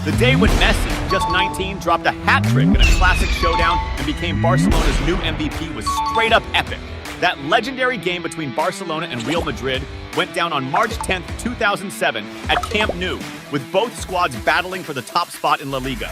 The day when Messi, just 19, dropped a hat-trick in a classic showdown and became Barcelona's new MVP was straight up epic. That legendary game between Barcelona and Real Madrid went down on March 10, 2007 at Camp Nou, with both squads battling for the top spot in La Liga.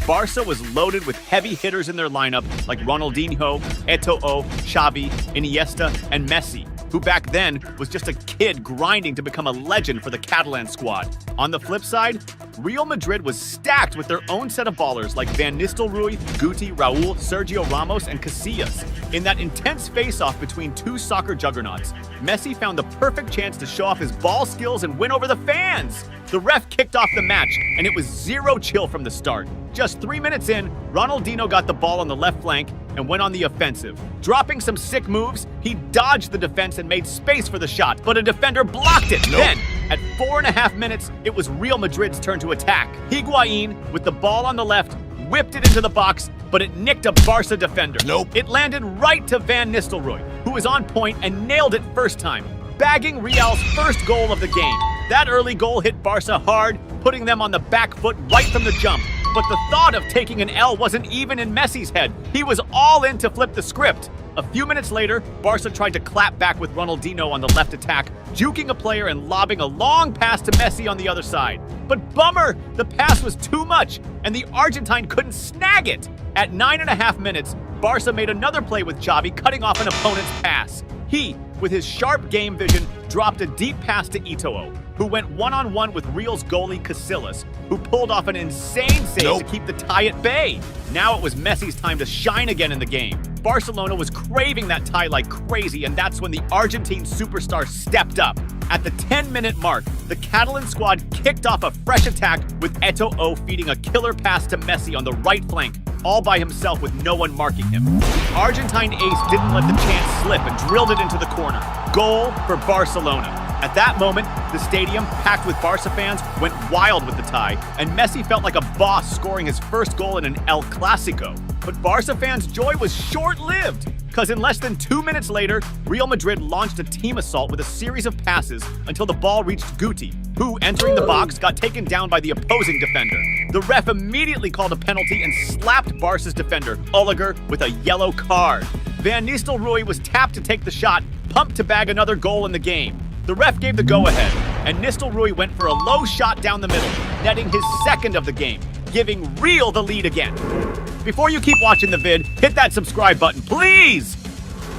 Barca was loaded with heavy hitters in their lineup like Ronaldinho, Eto'o, Xavi, Iniesta, and Messi, who back then was just a kid grinding to become a legend for the Catalan squad. On the flip side, Real Madrid was stacked with their own set of ballers like Van Nistelrooy, Guti, Raul, Sergio Ramos, and Casillas. In that intense face-off between two soccer juggernauts, Messi found the perfect chance to show off his ball skills and win over the fans. The ref kicked off the match, and it was zero chill from the start. Just 3 minutes in, Ronaldinho got the ball on the left flank and went on the offensive. Dropping some sick moves, he dodged the defense and made space for the shot, but a defender blocked it. Then, at 4.5 minutes, it was Real Madrid's turn to attack. Higuain, with the ball on the left, whipped it into the box, but it nicked a Barca defender. It landed right to Van Nistelrooy, who was on point and nailed it first time, bagging Real's first goal of the game. That early goal hit Barca hard, putting them on the back foot right from the jump. But the thought of taking an L wasn't even in Messi's head. He was all in to flip the script. A few minutes later, Barca tried to clap back with Ronaldinho on the left attack, juking a player and lobbing a long pass to Messi on the other side. But bummer, the pass was too much, and the Argentine couldn't snag it. At 9.5 minutes, Barca made another play with Xavi, cutting off an opponent's pass. He, with his sharp game vision, dropped a deep pass to Eto'o, who went one-on-one with Real's goalie Casillas, who pulled off an insane save to keep the tie at bay. Now it was Messi's time to shine again in the game. Barcelona was craving that tie like crazy, and that's when the Argentine superstar stepped up. At the 10-minute mark, the Catalan squad kicked off a fresh attack with Eto'o feeding a killer pass to Messi on the right flank, all by himself with no one marking him. The Argentine ace didn't let the chance slip and drilled it into the corner. Goal for Barcelona. At that moment, the stadium, packed with Barca fans, went wild with the tie, and Messi felt like a boss scoring his first goal in an El Clasico. But Barca fans' joy was short-lived, because in less than 2 minutes later, Real Madrid launched a team assault with a series of passes until the ball reached Guti, who, entering the box, got taken down by the opposing defender. The ref immediately called a penalty and slapped Barca's defender, Oliger, with a yellow card. Van Nistelrooy was tapped to take the shot, pumped to bag another goal in the game. The ref gave the go-ahead, and Nistelrooy went for a low shot down the middle, netting his second of the game, giving Real the lead again. Before you keep watching the vid, hit that subscribe button, please!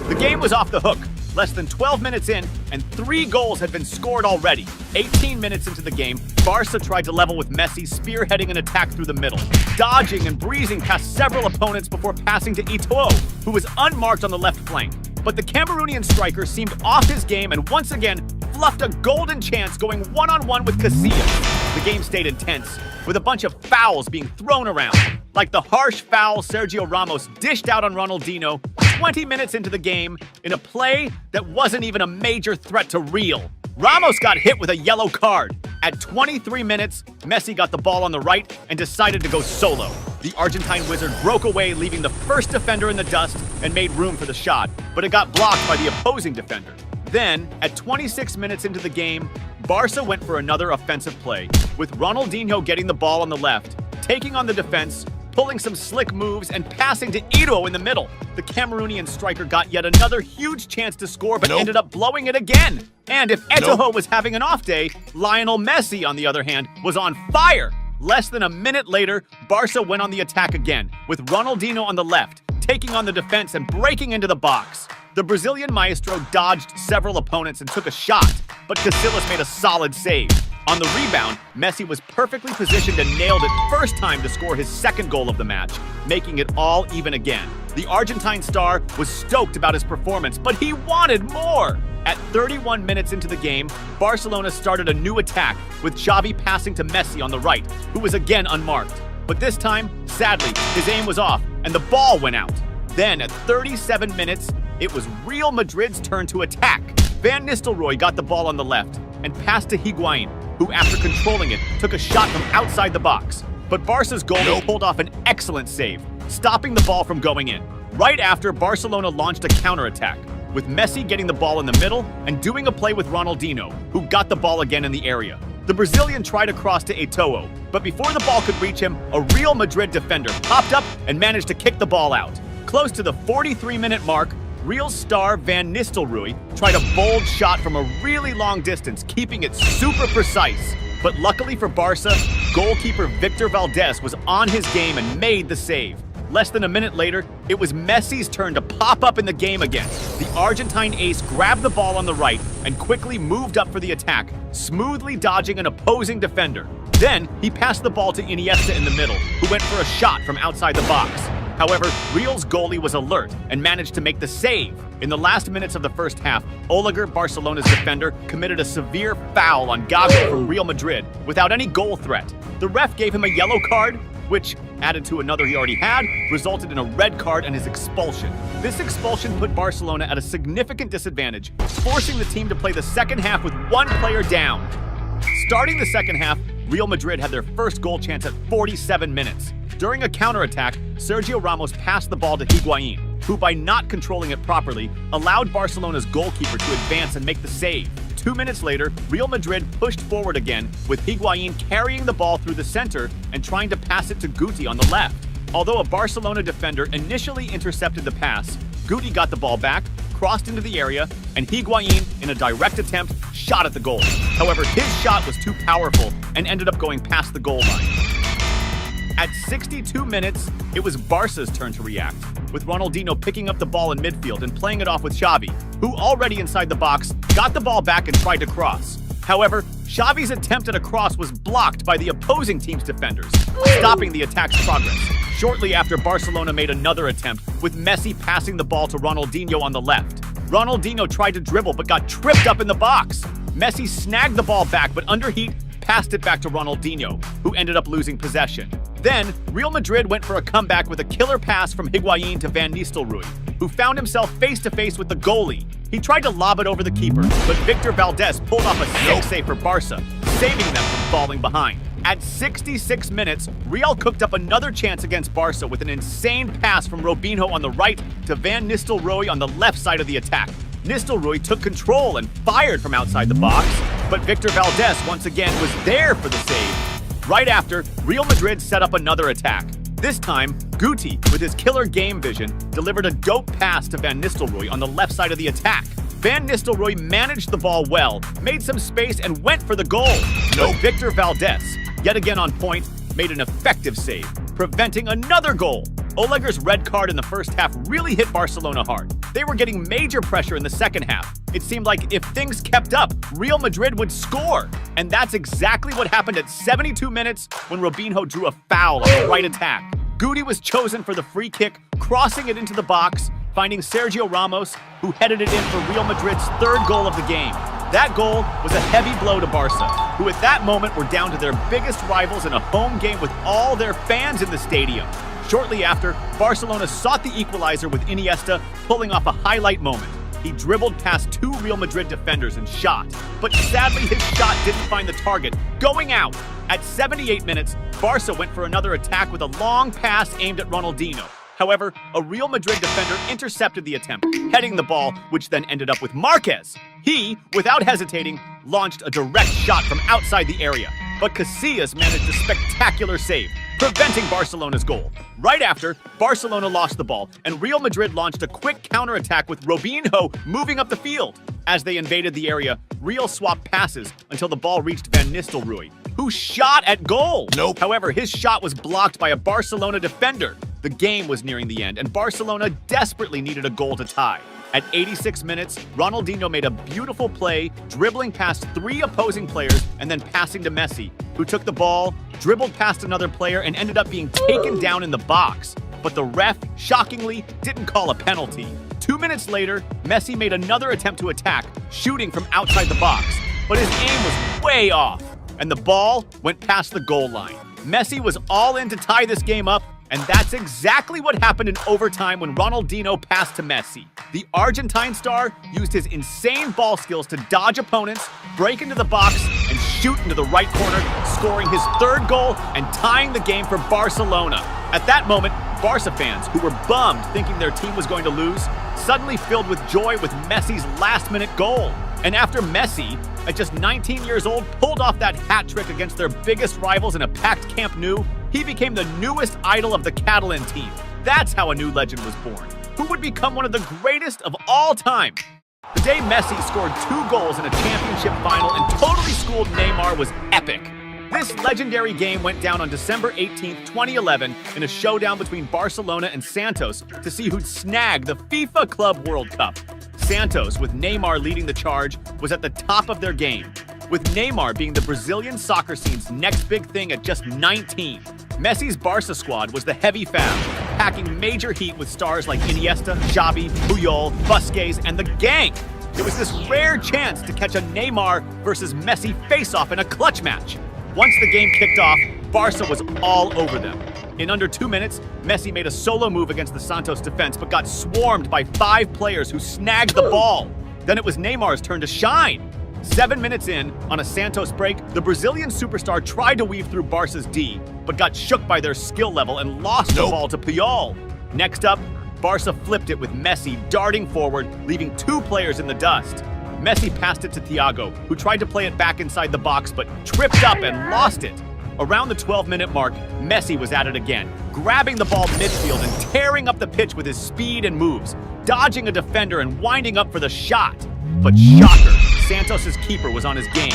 The game was off the hook. Less than 12 minutes in, and 3 goals had been scored already. 18 minutes into the game, Barca tried to level with Messi, spearheading an attack through the middle, dodging and breezing past several opponents before passing to Eto'o, who was unmarked on the left flank. But the Cameroonian striker seemed off his game and once again fluffed a golden chance going one-on-one with Casillas. The game stayed intense, with a bunch of fouls being thrown around, like the harsh foul Sergio Ramos dished out on Ronaldinho 20 minutes into the game in a play that wasn't even a major threat to Real. Ramos got hit with a yellow card. At 23 minutes, Messi got the ball on the right and decided to go solo. The Argentine wizard broke away, leaving the first defender in the dust and made room for the shot, but it got blocked by the opposing defender. Then, at 26 minutes into the game, Barca went for another offensive play, with Ronaldinho getting the ball on the left, taking on the defense, pulling some slick moves, and passing to Eto'o in the middle. The Cameroonian striker got yet another huge chance to score, but ended up blowing it again. And if Eto'o was having an off day, Lionel Messi, on the other hand, was on fire. Less than a minute later, Barca went on the attack again, with Ronaldinho on the left, taking on the defense and breaking into the box. The Brazilian maestro dodged several opponents and took a shot, but Casillas made a solid save. On the rebound, Messi was perfectly positioned and nailed it first time to score his second goal of the match, making it all even again. The Argentine star was stoked about his performance, but he wanted more! At 31 minutes into the game, Barcelona started a new attack, with Xavi passing to Messi on the right, who was again unmarked. But this time, sadly, his aim was off, and the ball went out. Then, at 37 minutes, it was Real Madrid's turn to attack. Van Nistelrooy got the ball on the left and passed to Higuain, who, after controlling it, took a shot from outside the box. But Barca's goalie pulled off an excellent save, stopping the ball from going in. Right after, Barcelona launched a counterattack, with Messi getting the ball in the middle and doing a play with Ronaldinho, who got the ball again in the area. The Brazilian tried to cross to Eto'o, but before the ball could reach him, a Real Madrid defender popped up and managed to kick the ball out. Close to the 43-minute mark, Real star Van Nistelrooy tried a bold shot from a really long distance, keeping it super precise. But luckily for Barca, goalkeeper Victor Valdés was on his game and made the save. Less than a minute later, it was Messi's turn to pop up in the game again. The Argentine ace grabbed the ball on the right and quickly moved up for the attack, smoothly dodging an opposing defender. Then, he passed the ball to Iniesta in the middle, who went for a shot from outside the box. However, Real's goalie was alert and managed to make the save. In the last minutes of the first half, Oliger, Barcelona's defender, committed a severe foul on Gago from Real Madrid without any goal threat. The ref gave him a yellow card, which, added to another he already had, resulted in a red card and his expulsion. This expulsion put Barcelona at a significant disadvantage, forcing the team to play the second half with one player down. Starting the second half, Real Madrid had their first goal chance at 47 minutes. During a counterattack, Sergio Ramos passed the ball to Higuain, who, by not controlling it properly, allowed Barcelona's goalkeeper to advance and make the save. 2 minutes later, Real Madrid pushed forward again, with Higuain carrying the ball through the center and trying to pass it to Guti on the left. Although a Barcelona defender initially intercepted the pass, Guti got the ball back, crossed into the area, and Higuain, in a direct attempt, shot at the goal. However, his shot was too powerful and ended up going past the goal line. At 62 minutes, it was Barca's turn to react, with Ronaldinho picking up the ball in midfield and playing it off with Xavi, who, already inside the box, got the ball back and tried to cross. However, Xavi's attempt at a cross was blocked by the opposing team's defenders, stopping the attack's progress. Shortly after, Barcelona made another attempt, with Messi passing the ball to Ronaldinho on the left. Ronaldinho tried to dribble but got tripped up in the box. Messi snagged the ball back, but under heat, passed it back to Ronaldinho, who ended up losing possession. Then, Real Madrid went for a comeback with a killer pass from Higuain to Van Nistelrooy, who found himself face-to-face with the goalie. He tried to lob it over the keeper, but Victor Valdés pulled off a sick save for Barca, saving them from falling behind. At 66 minutes, Real cooked up another chance against Barca with an insane pass from Robinho on the right to Van Nistelrooy on the left side of the attack. Nistelrooy took control and fired from outside the box, but Victor Valdés once again was there for the save. Right after, Real Madrid set up another attack. This time, Guti, with his killer game vision, delivered a dope pass to Van Nistelrooy on the left side of the attack. Van Nistelrooy managed the ball well, made some space, and went for the goal. No, Victor Valdés, yet again on point, made an effective save, preventing another goal. Oliger's red card in the first half really hit Barcelona hard. They were getting major pressure in the second half. It seemed like if things kept up, Real Madrid would score. And that's exactly what happened at 72 minutes when Robinho drew a foul on the right attack. Guti was chosen for the free kick, crossing it into the box, finding Sergio Ramos, who headed it in for Real Madrid's third goal of the game. That goal was a heavy blow to Barca, who at that moment were down to their biggest rivals in a home game with all their fans in the stadium. Shortly after, Barcelona sought the equalizer with Iniesta pulling off a highlight moment. He dribbled past two Real Madrid defenders and shot, but sadly his shot didn't find the target, going out. At 78 minutes, Barca went for another attack with a long pass aimed at Ronaldinho. However, a Real Madrid defender intercepted the attempt, heading the ball, which then ended up with Marquez. He, without hesitating, launched a direct shot from outside the area, but Casillas managed a spectacular save, preventing Barcelona's goal. Right after, Barcelona lost the ball, and Real Madrid launched a quick counterattack with Robinho moving up the field. As they invaded the area, Real swapped passes until the ball reached Van Nistelrooy, who shot at goal. However, his shot was blocked by a Barcelona defender. The game was nearing the end, and Barcelona desperately needed a goal to tie. At 86 minutes, Ronaldinho made a beautiful play, dribbling past three opposing players and then passing to Messi, who took the ball, dribbled past another player, and ended up being taken down in the box. But the ref, shockingly, didn't call a penalty. 2 minutes later, Messi made another attempt to attack, shooting from outside the box, but his aim was way off, and the ball went past the goal line. Messi was all in to tie this game up, and that's exactly what happened in overtime when Ronaldinho passed to Messi. The Argentine star used his insane ball skills to dodge opponents, break into the box, and shoot into the right corner, scoring his third goal and tying the game for Barcelona. At that moment, Barca fans, who were bummed thinking their team was going to lose, suddenly filled with joy with Messi's last-minute goal. And after Messi, at just 19 years old, pulled off that hat trick against their biggest rivals in a packed Camp Nou, he became the newest idol of the Catalan team. That's how a new legend was born, who would become one of the greatest of all time. The day Messi scored 2 goals in a championship final and totally schooled Neymar was epic. This legendary game went down on December 18, 2011 in a showdown between Barcelona and Santos to see who'd snag the FIFA Club World Cup. Santos, with Neymar leading the charge, was at the top of their game, with Neymar being the Brazilian soccer scene's next big thing at just 19. Messi's Barca squad was the heavy fab, packing major heat with stars like Iniesta, Xavi, Puyol, Busquets, and the gang. It was this rare chance to catch a Neymar versus Messi face-off in a clutch match. Once the game kicked off, Barca was all over them. In under 2 minutes, Messi made a solo move against the Santos defense but got swarmed by 5 players who snagged the ball. Then it was Neymar's turn to shine. 7 minutes in, on a Santos break, the Brazilian superstar tried to weave through Barca's D, but got shook by their skill level and lost the ball to Puyol. Next up, Barca flipped it with Messi darting forward, leaving 2 players in the dust. Messi passed it to Thiago, who tried to play it back inside the box but tripped up and lost it. Around the 12-minute mark, Messi was at it again, grabbing the ball midfield and tearing up the pitch with his speed and moves, dodging a defender and winding up for the shot. But shocker, Santos' keeper was on his game,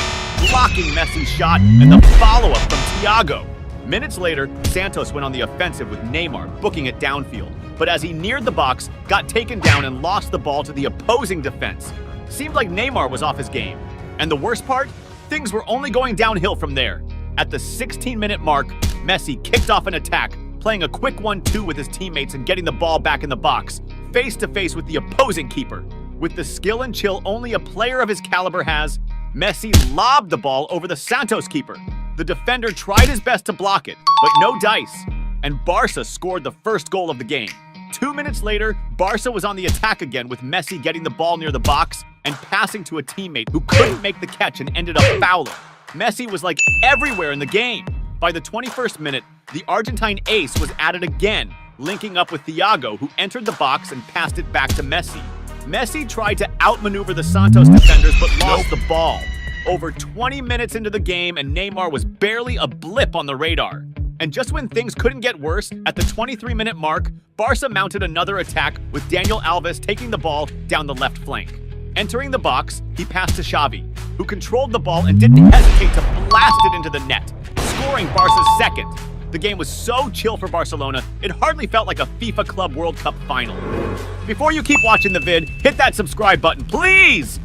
blocking Messi's shot and the follow-up from Thiago. Minutes later, Santos went on the offensive with Neymar, booking it downfield, but as he neared the box, got taken down and lost the ball to the opposing defense. Seemed like Neymar was off his game. And the worst part? Things were only going downhill from there. At the 16-minute mark, Messi kicked off an attack, playing a quick 1-2 with his teammates and getting the ball back in the box, face-to-face with the opposing keeper. With the skill and chill only a player of his caliber has, Messi lobbed the ball over the Santos keeper. The defender tried his best to block it, but no dice, and Barca scored the first goal of the game. 2 minutes later, Barca was on the attack again with Messi getting the ball near the box and passing to a teammate who couldn't make the catch and ended up fouling. Messi was like everywhere in the game. By the 21st minute, the Argentine ace was at it again, linking up with Thiago, who entered the box and passed it back to Messi. Messi tried to outmaneuver the Santos defenders but lost the ball. Over 20 minutes into the game and Neymar was barely a blip on the radar. And just when things couldn't get worse, at the 23-minute mark, Barca mounted another attack with Daniel Alves taking the ball down the left flank. Entering the box, he passed to Xavi, who controlled the ball and didn't hesitate to blast it into the net, scoring Barca's second. The game was so chill for Barcelona, it hardly felt like a FIFA Club World Cup final. Before you keep watching the vid, hit that subscribe button, please!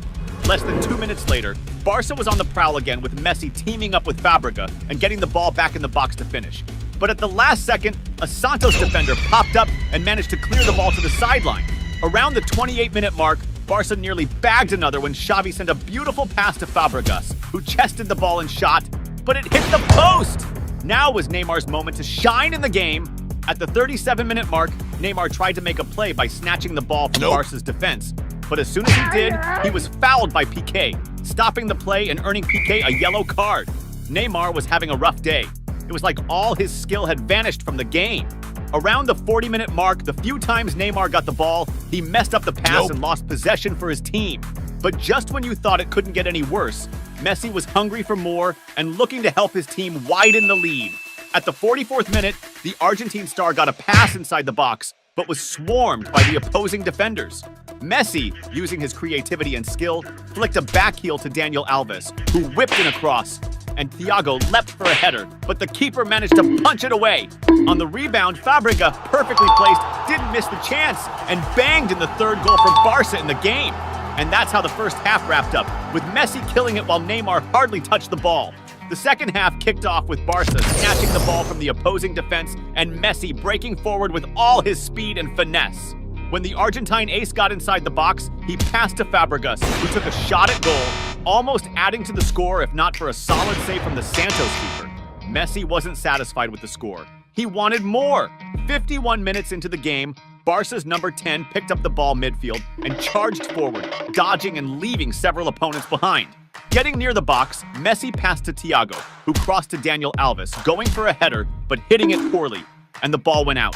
Less than 2 minutes later, Barca was on the prowl again with Messi teaming up with Fabregas and getting the ball back in the box to finish. But at the last second, a Santos defender popped up and managed to clear the ball to the sideline. Around the 28-minute mark, Barca nearly bagged another when Xavi sent a beautiful pass to Fabregas, who chested the ball and shot, but it hit the post! Now was Neymar's moment to shine in the game. At the 37-minute mark, Neymar tried to make a play by snatching the ball from Barca's defense. But as soon as he did, he was fouled by Piqué, stopping the play and earning Piqué a yellow card. Neymar was having a rough day. It was like all his skill had vanished from the game. Around the 40-minute mark, the few times Neymar got the ball, he messed up the pass and lost possession for his team. But just when you thought it couldn't get any worse, Messi was hungry for more and looking to help his team widen the lead. At the 44th minute, the Argentine star got a pass inside the box, but was swarmed by the opposing defenders. Messi, using his creativity and skill, flicked a back heel to Daniel Alves, who whipped in a cross, and Thiago leapt for a header, but the keeper managed to punch it away. On the rebound, Fabregas, perfectly placed, didn't miss the chance, and banged in the third goal for Barca in the game. And that's how the first half wrapped up, with Messi killing it while Neymar hardly touched the ball. The second half kicked off with Barca snatching the ball from the opposing defense and Messi breaking forward with all his speed and finesse. When the Argentine ace got inside the box, he passed to Fabregas, who took a shot at goal, almost adding to the score if not for a solid save from the Santos keeper. Messi wasn't satisfied with the score. He wanted more. 51 minutes into the game, Barca's number 10 picked up the ball midfield and charged forward, dodging and leaving several opponents behind. Getting near the box, Messi passed to Thiago, who crossed to Daniel Alves, going for a header but hitting it poorly, and the ball went out.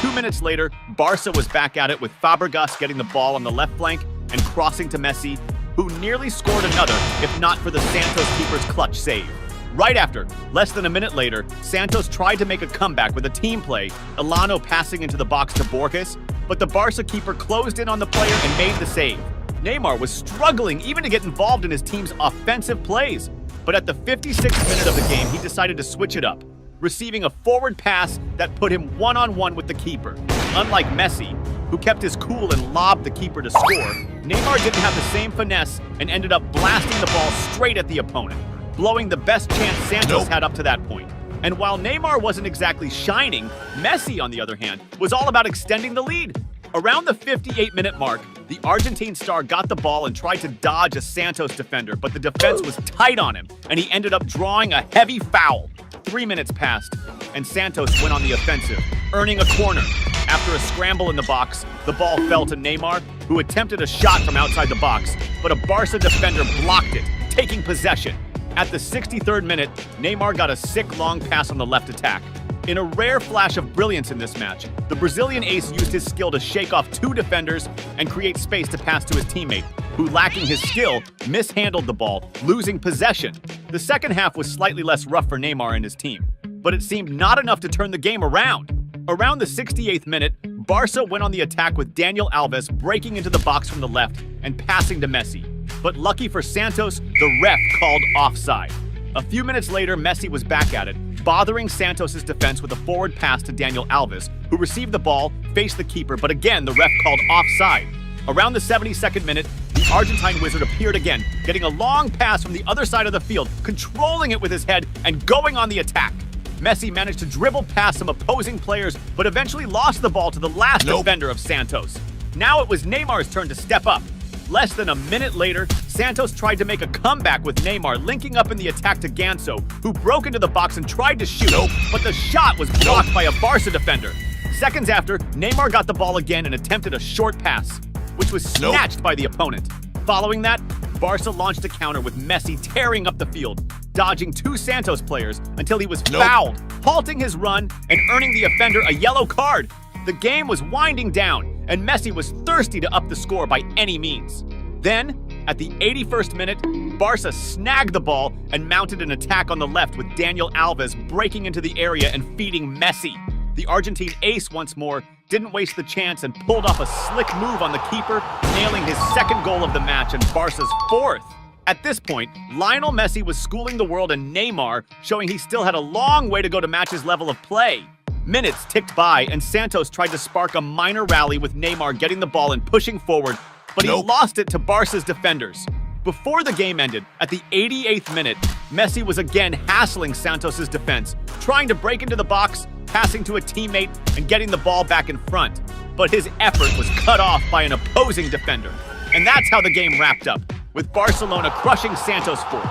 2 minutes later, Barca was back at it with Fabregas getting the ball on the left flank and crossing to Messi, who nearly scored another if not for the Santos keeper's clutch save. Right after, less than a minute later, Santos tried to make a comeback with a team play, Elano passing into the box to Borges, but the Barca keeper closed in on the player and made the save. Neymar was struggling even to get involved in his team's offensive plays, but at the 56th minute of the game, he decided to switch it up, receiving a forward pass that put him one-on-one with the keeper. Unlike Messi, who kept his cool and lobbed the keeper to score, Neymar didn't have the same finesse and ended up blasting the ball straight at the opponent, blowing the best chance Santos had up to that point. And while Neymar wasn't exactly shining, Messi, on the other hand, was all about extending the lead. Around the 58-minute mark, the Argentine star got the ball and tried to dodge a Santos defender, but the defense was tight on him, and he ended up drawing a heavy foul. 3 minutes passed, and Santos went on the offensive, earning a corner. After a scramble in the box, the ball fell to Neymar, who attempted a shot from outside the box, but a Barca defender blocked it, taking possession. At the 63rd minute, Neymar got a sick long pass on the left attack. In a rare flash of brilliance in this match, the Brazilian ace used his skill to shake off two defenders and create space to pass to his teammate, who, lacking his skill, mishandled the ball, losing possession. The second half was slightly less rough for Neymar and his team, but it seemed not enough to turn the game around. Around the 68th minute, Barca went on the attack with Daniel Alves breaking into the box from the left and passing to Messi. But lucky for Santos, the ref called offside. A few minutes later, Messi was back at it, bothering Santos' defense with a forward pass to Daniel Alves, who received the ball, faced the keeper, but again the ref called offside. Around the 72nd minute, the Argentine wizard appeared again, getting a long pass from the other side of the field, controlling it with his head and going on the attack. Messi managed to dribble past some opposing players, but eventually lost the ball to the last defender of Santos. Now it was Neymar's turn to step up. Less than a minute later, Santos tried to make a comeback with Neymar linking up in the attack to Ganso, who broke into the box and tried to shoot, but the shot was blocked by a Barca defender. Seconds after, Neymar got the ball again and attempted a short pass, which was snatched by the opponent. Following that, Barca launched a counter with Messi tearing up the field, dodging two Santos players until he was fouled, halting his run and earning the offender a yellow card. The game was winding down, and Messi was thirsty to up the score by any means. Then, at the 81st minute, Barca snagged the ball and mounted an attack on the left with Daniel Alves breaking into the area and feeding Messi. The Argentine ace once more didn't waste the chance and pulled off a slick move on the keeper, nailing his second goal of the match and Barca's fourth. At this point, Lionel Messi was schooling the world and Neymar, showing he still had a long way to go to match his level of play. Minutes ticked by, and Santos tried to spark a minor rally with Neymar getting the ball and pushing forward, but he lost it to Barca's defenders. Before the game ended, at the 88th minute, Messi was again hassling Santos' defense, trying to break into the box, passing to a teammate, and getting the ball back in front. But his effort was cut off by an opposing defender. And that's how the game wrapped up, with Barcelona crushing Santos 4-0,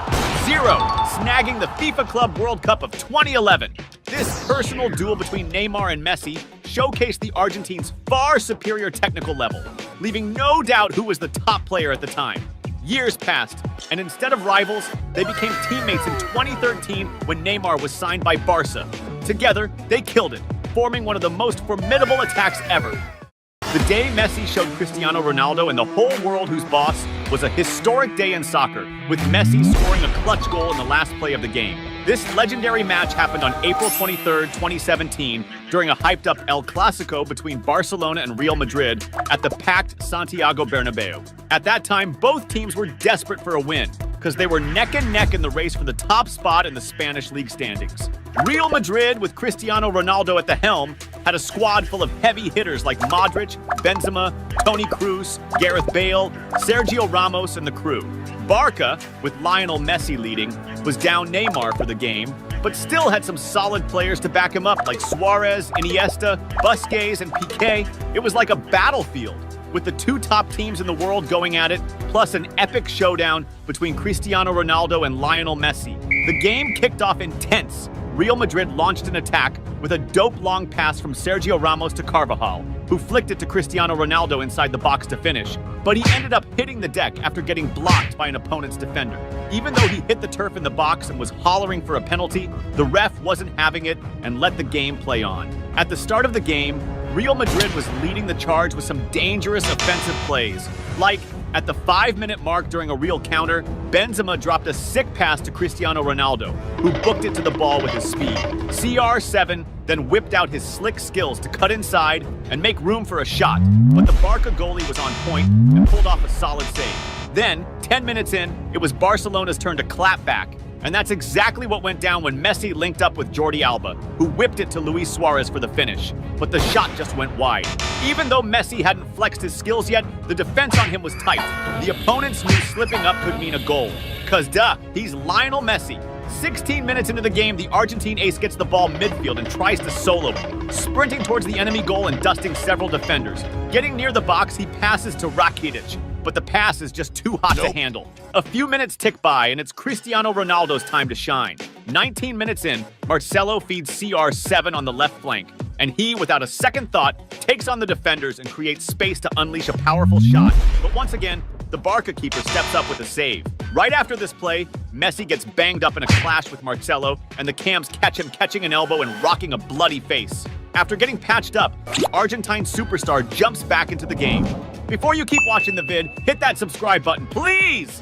snagging the FIFA Club World Cup of 2011. This personal duel between Neymar and Messi showcased the Argentines' far superior technical level, leaving no doubt who was the top player at the time. Years passed, and instead of rivals, they became teammates in 2013 when Neymar was signed by Barca. Together, they killed it, forming one of the most formidable attacks ever. The day Messi showed Cristiano Ronaldo and the whole world who's boss was a historic day in soccer, with Messi scoring a clutch goal in the last play of the game. This legendary match happened on April 23, 2017, during a hyped-up El Clasico between Barcelona and Real Madrid at the packed Santiago Bernabeu. At that time, both teams were desperate for a win, because they were neck and neck in the race for the top spot in the Spanish league standings. Real Madrid, with Cristiano Ronaldo at the helm, had a squad full of heavy hitters like Modric, Benzema, Toni Kroos, Gareth Bale, Sergio Ramos, and the crew. Barca, with Lionel Messi leading, was down Neymar for the game, but still had some solid players to back him up like Suarez, Iniesta, Busquets, and Piqué. It was like a battlefield, with the two top teams in the world going at it, plus an epic showdown between Cristiano Ronaldo and Lionel Messi. The game kicked off intense. Real Madrid launched an attack with a dope long pass from Sergio Ramos to Carvajal, who flicked it to Cristiano Ronaldo inside the box to finish, but he ended up hitting the deck after getting blocked by an opponent's defender. Even though he hit the turf in the box and was hollering for a penalty, the ref wasn't having it and let the game play on. At the start of the game, Real Madrid was leading the charge with some dangerous offensive plays, like At the 5-minute mark during a real counter, Benzema dropped a sick pass to Cristiano Ronaldo, who booked it to the ball with his speed. CR7 then whipped out his slick skills to cut inside and make room for a shot, but the Barca goalie was on point and pulled off a solid save. Then, 10 minutes in, it was Barcelona's turn to clap back, and that's exactly what went down when Messi linked up with Jordi Alba, who whipped it to Luis Suarez for the finish. But the shot just went wide. Even though Messi hadn't flexed his skills yet, the defense on him was tight. The opponents knew slipping up could mean a goal. Cause duh, he's Lionel Messi. 16 minutes into the game, the Argentine ace gets the ball midfield and tries to solo it, sprinting towards the enemy goal and dusting several defenders. Getting near the box, he passes to Rakitic, but the pass is just too hot to handle. A few minutes tick by, and it's Cristiano Ronaldo's time to shine. 19 minutes in, Marcelo feeds CR7 on the left flank, and he, without a second thought, takes on the defenders and creates space to unleash a powerful shot. But once again, the Barca keeper steps up with a save. Right after this play, Messi gets banged up in a clash with Marcelo, and the cams catch him catching an elbow and rocking a bloody face. After getting patched up, the Argentine superstar jumps back into the game. Before you keep watching the vid, hit that subscribe button, please!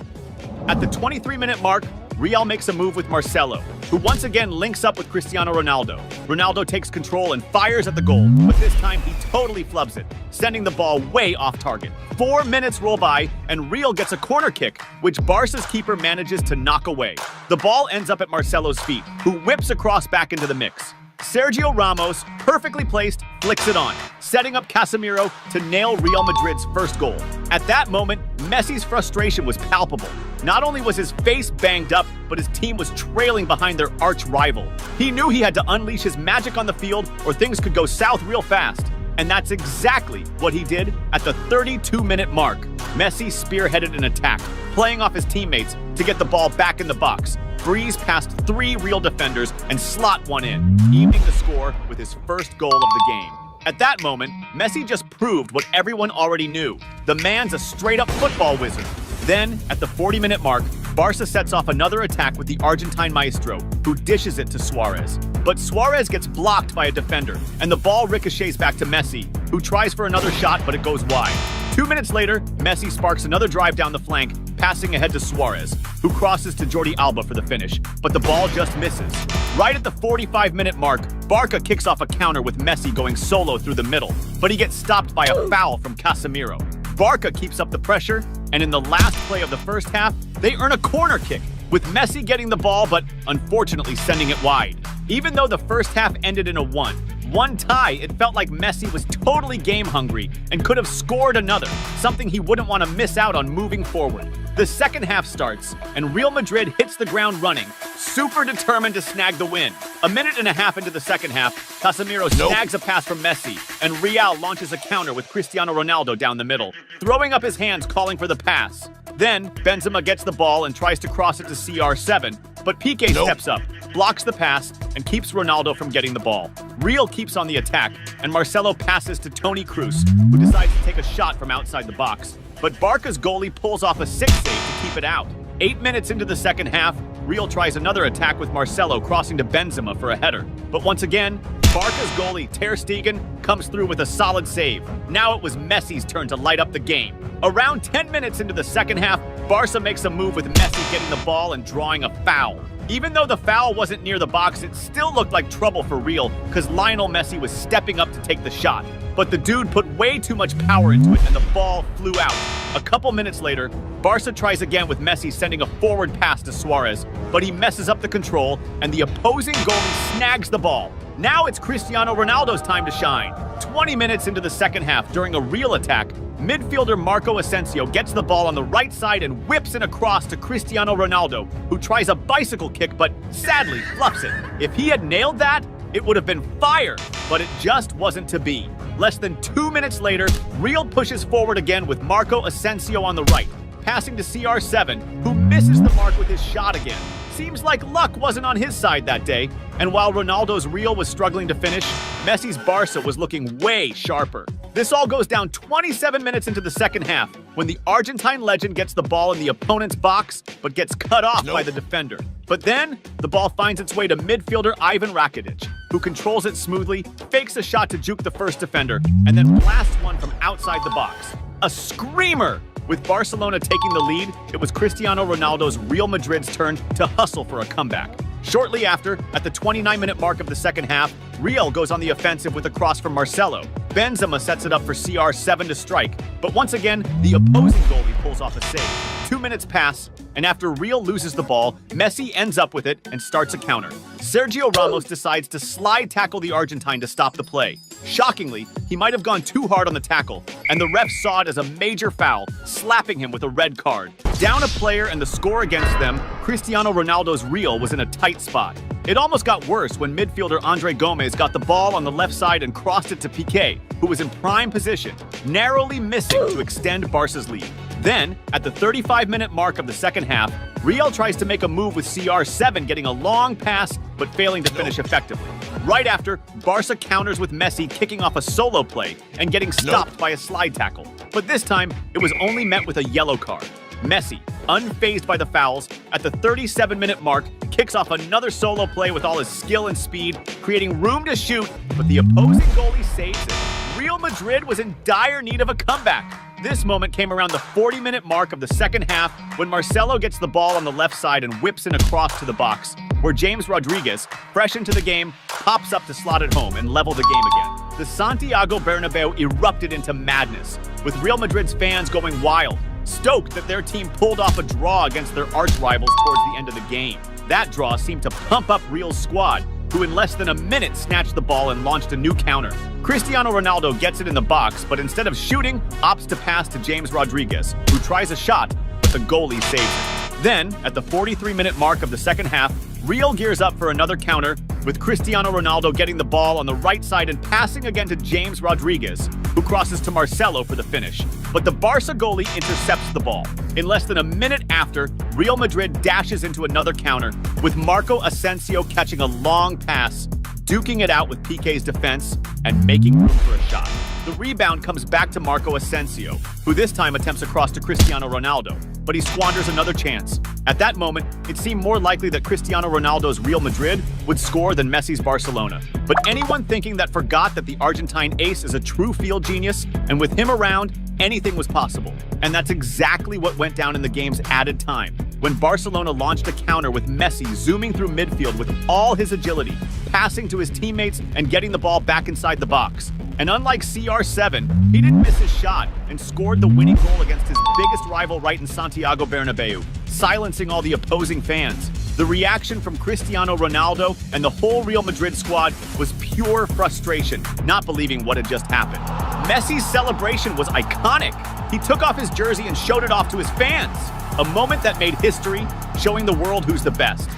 At the 23-minute mark, Real makes a move with Marcelo, who once again links up with Cristiano Ronaldo. Ronaldo takes control and fires at the goal, but this time he totally flubs it, sending the ball way off target. 4 minutes roll by, and Real gets a corner kick, which Barca's keeper manages to knock away. The ball ends up at Marcelo's feet, who whips across back into the mix. Sergio Ramos, perfectly placed, flicks it on, setting up Casemiro to nail Real Madrid's first goal. At that moment, Messi's frustration was palpable. Not only was his face banged up, but his team was trailing behind their arch rival. He knew he had to unleash his magic on the field or things could go south real fast. And that's exactly what he did at the 32-minute mark. Messi spearheaded an attack, playing off his teammates to get the ball back in the box, breeze past 3 Real defenders, and slot one in, evening the score with his first goal of the game. At that moment, Messi just proved what everyone already knew. The man's a straight-up football wizard. Then, at the 40-minute mark, Barca sets off another attack with the Argentine maestro, who dishes it to Suarez. But Suarez gets blocked by a defender, and the ball ricochets back to Messi, who tries for another shot, but it goes wide. 2 minutes later, Messi sparks another drive down the flank, passing ahead to Suarez, who crosses to Jordi Alba for the finish, but the ball just misses. Right at the 45-minute mark, Barca kicks off a counter with Messi going solo through the middle, but he gets stopped by a foul from Casemiro. Barca keeps up the pressure, and in the last play of the first half, they earn a corner kick, with Messi getting the ball but unfortunately sending it wide. Even though the first half ended in a 1-1 tie, it felt like Messi was totally game hungry and could have scored another, something he wouldn't want to miss out on moving forward. The second half starts, and Real Madrid hits the ground running, super determined to snag the win. A minute and a half into the second half, Casemiro snags a pass from Messi, and Real launches a counter with Cristiano Ronaldo down the middle, throwing up his hands calling for the pass. Then, Benzema gets the ball and tries to cross it to CR7, but Piqué steps up, blocks the pass, and keeps Ronaldo from getting the ball. Real keeps on the attack, and Marcelo passes to Toni Kroos, who decides to take a shot from outside the box. But Barca's goalie pulls off a sick save to keep it out. 8 minutes into the second half, Real tries another attack with Marcelo crossing to Benzema for a header. But once again, Barca's goalie, Ter Stegen, comes through with a solid save. Now it was Messi's turn to light up the game. Around 10 minutes into the second half, Barca makes a move with Messi getting the ball and drawing a foul. Even though the foul wasn't near the box, it still looked like trouble for Real because Lionel Messi was stepping up to take the shot. But the dude put way too much power into it and the ball flew out. A couple minutes later, Barca tries again with Messi sending a forward pass to Suarez, but he messes up the control and the opposing goalie snags the ball. Now it's Cristiano Ronaldo's time to shine. 20 minutes into the second half, during a Real attack, midfielder Marco Asensio gets the ball on the right side and whips it across to Cristiano Ronaldo, who tries a bicycle kick but sadly fluffs it. If he had nailed that, it would have been fire, but it just wasn't to be. Less than 2 minutes later, Real pushes forward again with Marco Asensio on the right, passing to CR7, who misses the mark with his shot again. Seems like luck wasn't on his side that day, and while Ronaldo's Real was struggling to finish, Messi's Barca was looking way sharper. This all goes down 27 minutes into the second half, when the Argentine legend gets the ball in the opponent's box, but gets cut off by the defender. But then, the ball finds its way to midfielder Ivan Rakitic, who controls it smoothly, fakes a shot to juke the first defender, and then blasts one from outside the box. A screamer! With Barcelona taking the lead, it was Cristiano Ronaldo's Real Madrid's turn to hustle for a comeback. Shortly after, at the 29-minute mark of the second half, Real goes on the offensive with a cross from Marcelo. Benzema sets it up for CR7 to strike, but once again, the opposing goalie pulls off a save. 2 minutes pass, and after Real loses the ball, Messi ends up with it and starts a counter. Sergio Ramos decides to slide tackle the Argentine to stop the play. Shockingly, he might have gone too hard on the tackle, and the ref saw it as a major foul, slapping him with a red card. Down a player and the score against them, Cristiano Ronaldo's Real was in a tight spot. It almost got worse when midfielder Andre Gomez got the ball on the left side and crossed it to Piqué, who was in prime position, narrowly missing to extend Barca's lead. Then, at the 35-minute mark of the second half, Real tries to make a move with CR7 getting a long pass but failing to finish effectively. Right after, Barca counters with Messi kicking off a solo play and getting stopped by a slide tackle. But this time, it was only met with a yellow card. Messi, unfazed by the fouls, at the 37-minute mark, kicks off another solo play with all his skill and speed, creating room to shoot, but the opposing goalie saves it. Real Madrid was in dire need of a comeback. This moment came around the 40-minute mark of the second half when Marcelo gets the ball on the left side and whips in a cross to the box, where James Rodriguez, fresh into the game, pops up to slot it home and level the game again. The Santiago Bernabeu erupted into madness, with Real Madrid's fans going wild, stoked that their team pulled off a draw against their arch-rivals towards the end of the game. That draw seemed to pump up Real's squad, who in less than a minute snatched the ball and launched a new counter. Cristiano Ronaldo gets it in the box, but instead of shooting, opts to pass to James Rodriguez, who tries a shot, but the goalie saves it. Then, at the 43-minute mark of the second half, Real gears up for another counter, with Cristiano Ronaldo getting the ball on the right side and passing again to James Rodriguez, who crosses to Marcelo for the finish. But the Barca goalie intercepts the ball. In less than a minute after, Real Madrid dashes into another counter, with Marco Asensio catching a long pass, duking it out with Piqué's defense, and making room for a shot. The rebound comes back to Marco Asensio, who this time attempts a cross to Cristiano Ronaldo, but he squanders another chance. At that moment, it seemed more likely that Cristiano Ronaldo's Real Madrid would score than Messi's Barcelona. But anyone thinking that forgot that the Argentine ace is a true field genius, and with him around, anything was possible. And that's exactly what went down in the game's added time, when Barcelona launched a counter with Messi zooming through midfield with all his agility, passing to his teammates and getting the ball back inside the box. And unlike CR7, he didn't miss his shot and scored the winning goal against his biggest rival right in Santiago Bernabeu, silencing all the opposing fans. The reaction from Cristiano Ronaldo and the whole Real Madrid squad was pure frustration, not believing what had just happened. Messi's celebration was iconic. He took off his jersey and showed it off to his fans. A moment that made history, showing the world who's the best.